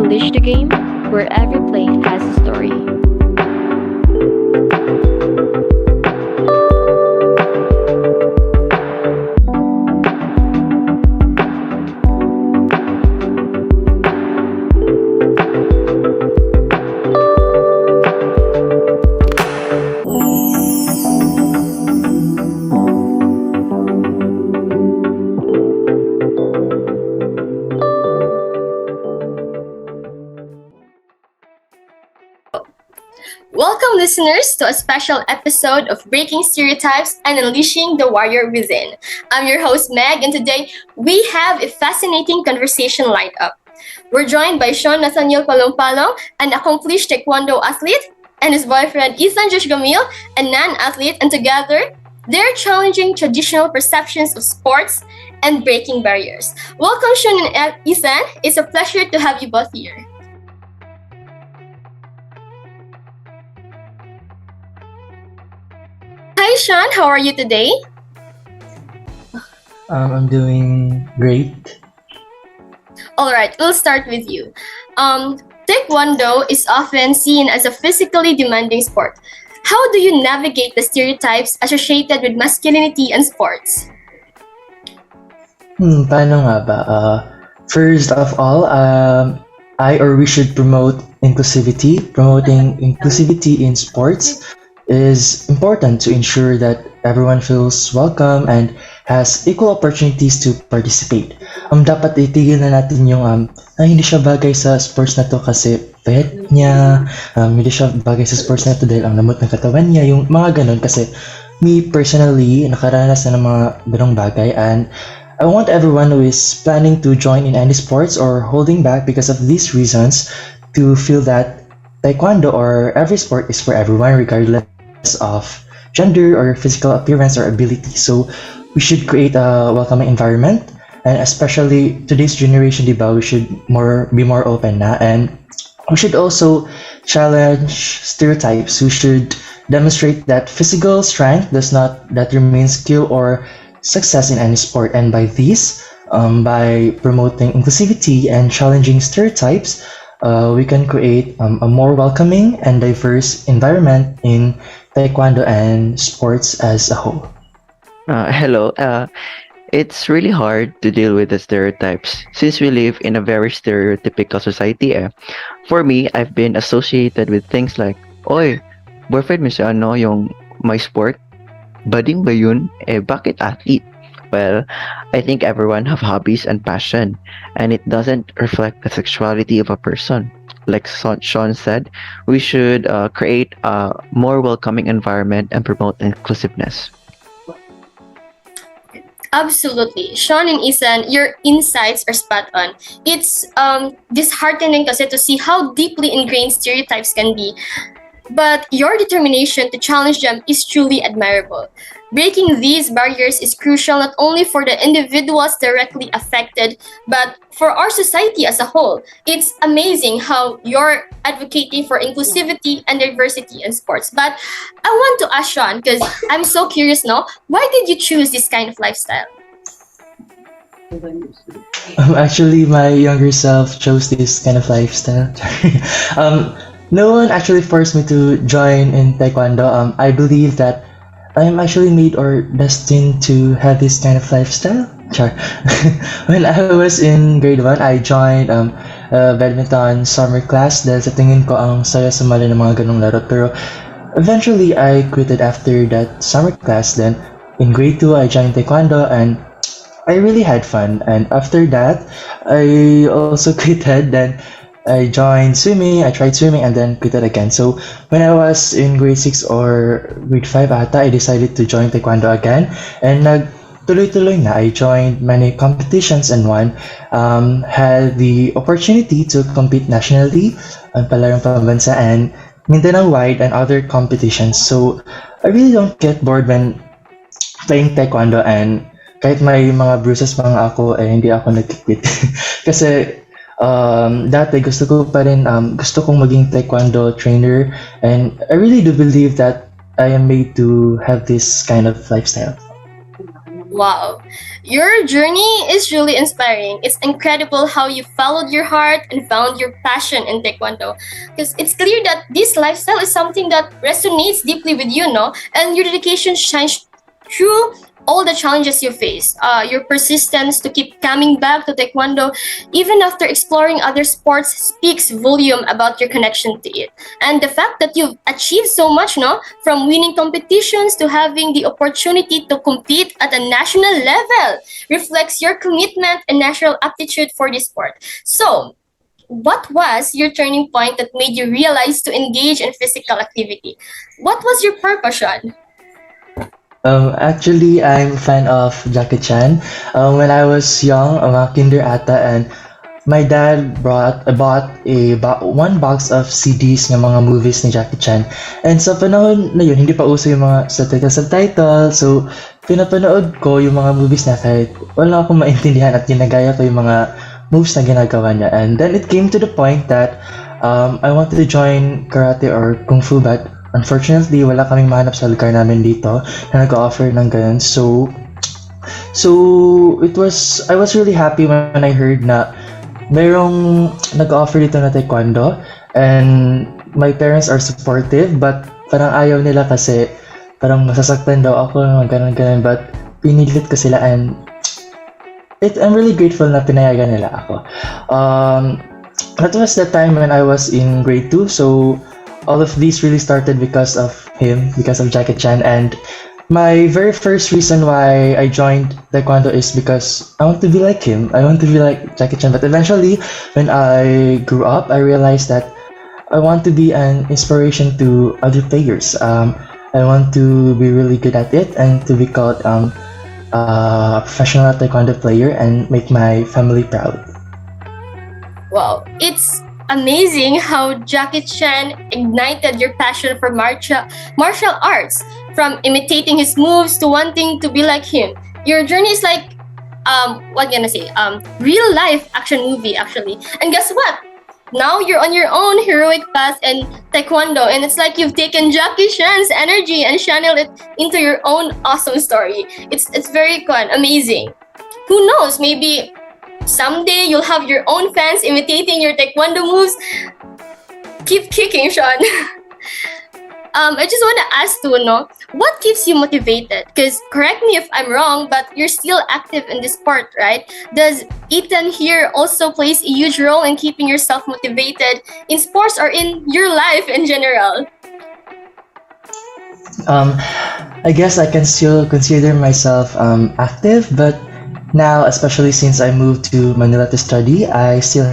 Unleash the Game, where every play has a story. Welcome, listeners, to a special episode of Breaking Stereotypes and Unleashing the Warrior Within. I'm your host, Meg, and today we have a fascinating conversation lined up. We're joined by Shaun Nathaniel Palongpalong, an accomplished Taekwondo athlete, and his boyfriend, Ethan Josh Gamil, a non-athlete, and together, they're challenging traditional perceptions of sports and breaking barriers. Welcome, Shaun and Ethan. It's a pleasure to have you both here. Hi, Shaun. How are you today? I'm doing great. All right, we'll start with you. Taekwondo is often seen as a physically demanding sport. How do you navigate the stereotypes associated with masculinity and sports? Paano nga ba? First of all, we should promote inclusivity. Promoting inclusivity in sports is important to ensure that everyone feels welcome and has equal opportunities to participate. Dapat itigil na natin yung hindi siya bagay sa sports na to kasi payat niya, hindi siya bagay sa sports na to dahil ang lamot ng katawan niya, yung mga ganun. Kasi me personally, nakaranas na ng mga ganong bagay, and I want everyone who is planning to join in any sports or holding back because of these reasons to feel that Taekwondo or every sport is for everyone regardless of gender or physical appearance or ability. So we should create a welcoming environment, and especially today's generation, diba, we should be more open na, and we should also challenge stereotypes. We should demonstrate that physical strength does not determine skill or success in any sport, and by promoting inclusivity and challenging stereotypes, we can create a more welcoming and diverse environment in Taekwondo and sports as a whole. Hello. It's really hard to deal with the stereotypes since we live in a very stereotypical society. For me, I've been associated with things like, "Oy, boyfriend mo si ano yung my sport? Bading ba yun? Bakit athlete?" Well, I think everyone have hobbies and passion, and it doesn't reflect the sexuality of a person. Like Sean said, we should create a more welcoming environment and promote inclusiveness. Absolutely. Shaun and Ethan, your insights are spot on. It's disheartening kasi to see how deeply ingrained stereotypes can be. But your determination to challenge them is truly admirable. Breaking these barriers is crucial not only for the individuals directly affected, but for our society as a whole. It's amazing how you're advocating for inclusivity and diversity in sports. But I want to ask Shaun, because I'm so curious now, why did you choose this kind of lifestyle? Actually, my younger self chose this kind of lifestyle. No one actually forced me to join in Taekwondo. I believe that I am actually made or destined to have this kind of lifestyle. Char. When I was in grade 1, I joined badminton summer class dahil sa tingin ko ang saya sumali ng mga ganong laro. Pero eventually, I quitted after that summer class. Then in grade 2, I joined Taekwondo and I really had fun. And after that, I also quitted. Then I joined swimming, I tried swimming and then quit it again. So when I was in grade 6 or grade 5 ata, I decided to join Taekwondo again. And nagtuloy-tuloy na. I joined many competitions and had the opportunity to compete nationally on Palarong Pambansa and Mindanao-wide and other competitions. So I really don't get bored when playing Taekwondo, and kahit may mga bruises pa nga ako, hindi ako nag-quit. Kasi dati gusto kong maging Taekwondo trainer, and I really do believe that I am made to have this kind of lifestyle. Wow. Your journey is really inspiring. It's incredible how you followed your heart and found your passion in Taekwondo. Because it's clear that this lifestyle is something that resonates deeply with you, no? And your dedication shines through all the challenges you face. Your persistence to keep coming back to Taekwondo, even after exploring other sports, speaks volume about your connection to it. And the fact that you've achieved so much, no? From winning competitions to having the opportunity to compete at a national level reflects your commitment and natural aptitude for this sport. So, what was your turning point that made you realize to engage in physical activity? What was your purpose, Sean? Actually, I'm a fan of Jackie Chan. When I was young, kinder ata, and my dad bought one box of CDs ng mga movies ni Jackie Chan. And sa panahon na yun, hindi pa uso yung mga subtitle. So, pinapanood ko yung mga movies na kahit wala akong maintindihan at ginagaya ko yung mga moves na ginagawa niya. And then it came to the point that I wanted to join karate or kung fu, but unfortunately, wala kaming mahanap sa lugar namin dito na nag-offer ng ganun. So I was really happy when I heard na merong nag-offer dito na taekwondo, and my parents are supportive, but parang ayaw nila kasi parang masasaktan daw ako ng ganun, but pinilit ko sila, and I'm really grateful na pinayagan nila ako. That was the time when I was in grade 2, so all of these really started because of him, because of Jackie Chan. And my very first reason why I joined Taekwondo is because I want to be like him. I want to be like Jackie Chan. But eventually, when I grew up, I realized that I want to be an inspiration to other players. I want to be really good at it and to be called a professional Taekwondo player and make my family proud. Wow, it's amazing how Jackie Chan ignited your passion for martial arts, from imitating his moves to wanting to be like him. Your journey is like real life action movie actually. And guess what? Now you're on your own heroic path in Taekwondo, and it's like you've taken Jackie Chan's energy and channeled it into your own awesome story. It's very fun, amazing. Who knows? Maybe someday you'll have your own fans imitating your Taekwondo moves. Keep kicking, Sean. I just want to ask too, no, what keeps you motivated? Because correct me if I'm wrong, but you're still active in this sport, right? Does Ethan here also plays a huge role in keeping yourself motivated in sports or in your life in general? I guess I can still consider myself active, but now, especially since I moved to Manila to study, I still,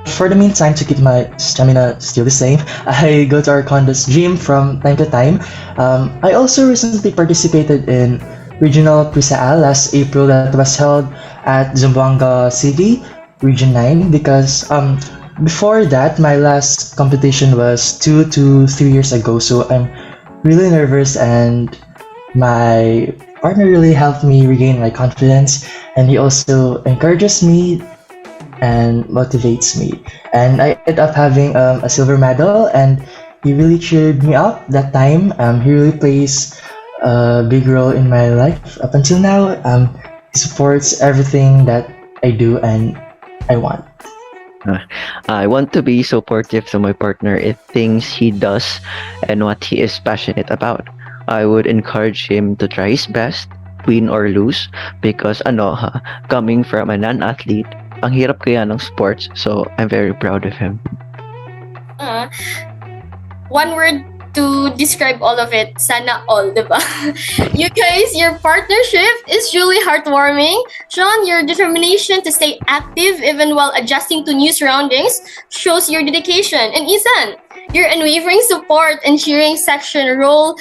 for the meantime, to keep my stamina still the same, I go to our condos gym from time to time. I also recently participated in regional Prisaal last April that was held at Zamboanga City, Region 9, because before that, my last competition was 2 to 3 years ago, so I'm really nervous, and my partner really helped me regain my confidence, and he also encourages me and motivates me. And I ended up having a silver medal, and he really cheered me up that time. He really plays a big role in my life up until now. He supports everything that I do and I want. I want to be supportive to my partner in things he does and what he is passionate about. I would encourage him to try his best, win or lose, because coming from a non-athlete, ang hirap kaya ng sports, so I'm very proud of him. One word to describe all of it, sana all, diba? You guys, your partnership is truly heartwarming. Sean, your determination to stay active even while adjusting to new surroundings shows your dedication. And Ethan, your unwavering support and cheering section role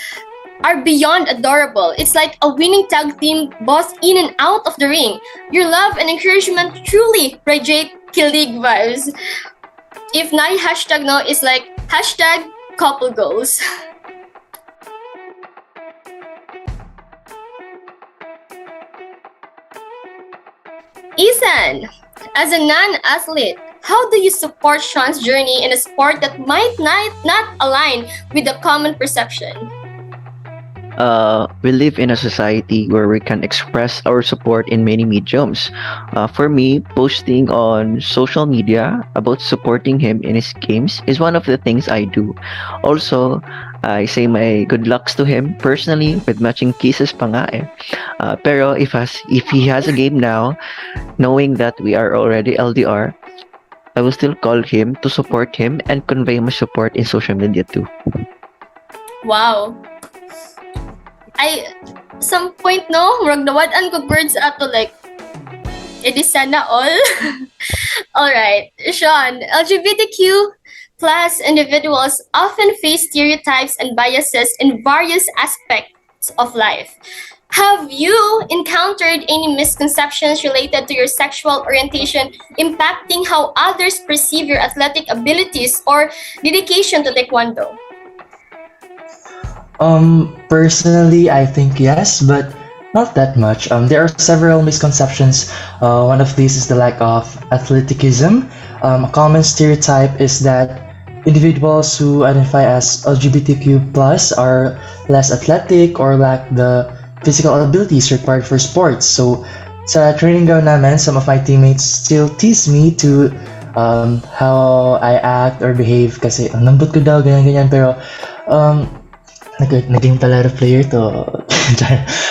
are beyond adorable. It's like a winning tag team both in and out of the ring. Your love and encouragement truly radiate Kilig vibes. If not hashtag no, it's like hashtag couple goals. Ethan, as a non-athlete, how do you support Sean's journey in a sport that might not align with the common perception? we live in a society where we can express our support in many mediums. For me, posting on social media about supporting him in his games is one of the things I do. Also, I say my good lucks to him personally with matching kisses pa nga eh. Pero if he has a game now, knowing that we are already LDR, I will still call him to support him and convey my support in social media too. Wow. I some point no, murag nawad-an ko birds ato like edi sana all. All right, Sean, LGBTQ plus individuals often face stereotypes and biases in various aspects of life. Have you encountered any misconceptions related to your sexual orientation impacting how others perceive your athletic abilities or dedication to Taekwondo? Personally, I think yes, but not that much. There are several misconceptions. One of these is the lack of athleticism. A common stereotype is that individuals who identify as LGBTQ plus are less athletic or lack the physical abilities required for sports. So, sa training ground namin, some of my teammates still tease me to how I act or behave kasi ang lambot ko daw, ganyan-ganyan. Pero um, naging palaro player to.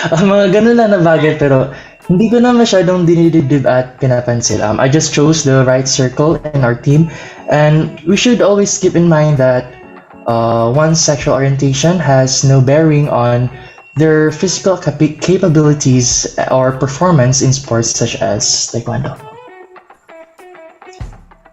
Mga ganun lang na bagay pero hindi ko na masyadong dinidibdib at pinapansin. I just chose the right circle in our team and we should always keep in mind that one's sexual orientation has no bearing on their physical capabilities or performance in sports such as Taekwondo.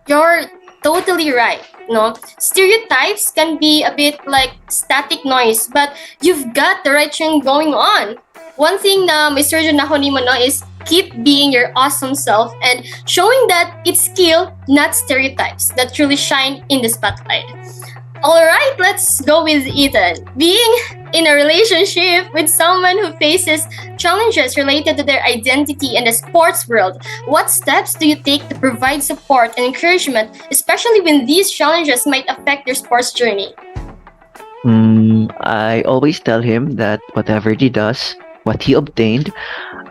You're totally right. No, stereotypes can be a bit like static noise, but you've got the right thing going on. One thing na may surgeon ako ni mo no is keep being your awesome self and showing that it's skill, not stereotypes, that truly shine in the spotlight. All right, let's go with Ethan. Being in a relationship with someone who faces challenges related to their identity in the sports world, what steps do you take to provide support and encouragement, especially when these challenges might affect your sports journey? I always tell him that whatever he does, what he obtained,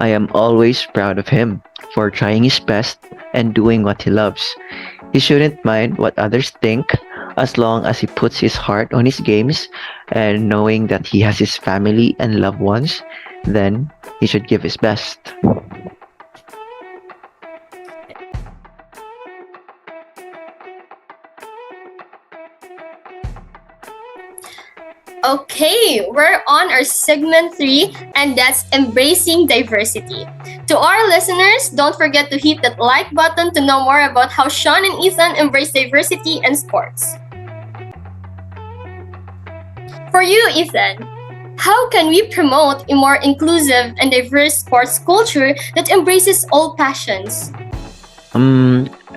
I am always proud of him for trying his best and doing what he loves. He shouldn't mind what others think as long as he puts his heart on his games and knowing that he has his family and loved ones, then he should give his best. Okay, we're on our segment 3, and that's embracing diversity. To our listeners, don't forget to hit that like button to know more about how Sean and Ethan embrace diversity in sports. For you, Ethan, how can we promote a more inclusive and diverse sports culture that embraces all passions?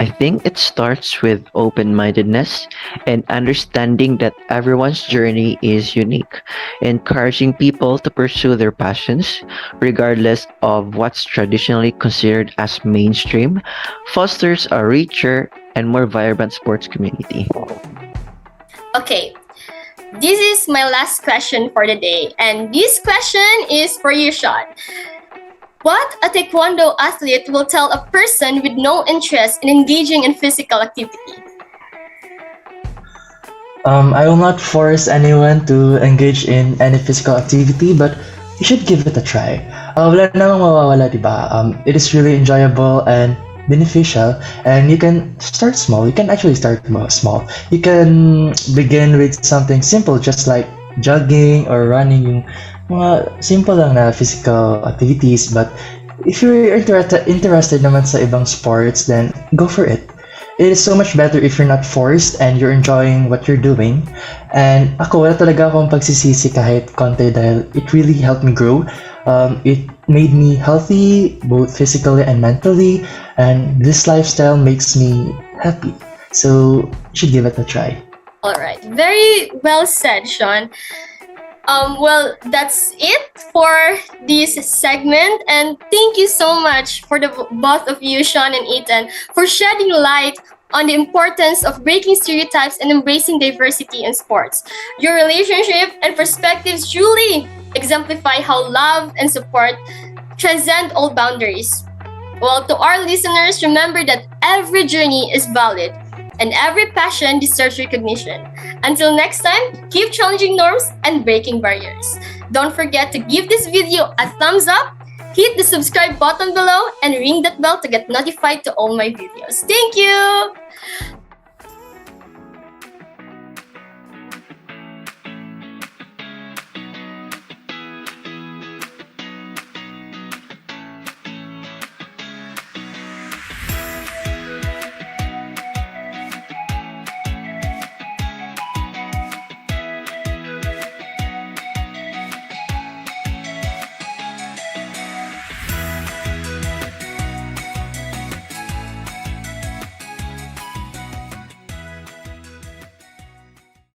I think it starts with open-mindedness and understanding that everyone's journey is unique. Encouraging people to pursue their passions, regardless of what's traditionally considered as mainstream, fosters a richer and more vibrant sports community. Okay, this is my last question for the day, and this question is for you, Sean. What a Taekwondo athlete will tell a person with no interest in engaging in physical activity? I will not force anyone to engage in any physical activity, but you should give it a try. Wala namang mawawala, diba? It is really enjoyable and beneficial, and you can start small. You can actually start small. You can begin with something simple, just like jogging or running, yung mga simple lang na physical activities. But if you're interested naman sa ibang sports, then go for it. It is so much better if you're not forced and you're enjoying what you're doing. And ako, wala talaga akong pagsisisi kahit konti dahil it really helped me grow. It made me healthy, both physically and mentally, and this lifestyle makes me happy. So, you should give it a try. All right, very well said, Sean. Well, that's it for this segment, and thank you so much for the both of you, Sean and Ethan, for shedding light on the importance of breaking stereotypes and embracing diversity in sports. Your relationship and perspectives truly exemplify how love and support transcend all boundaries. Well, to our listeners, remember that every journey is valid and every passion deserves recognition. Until next time, keep challenging norms and breaking barriers. Don't forget to give this video a thumbs up, hit the subscribe button below, and ring that bell to get notified to all my videos. Thank you!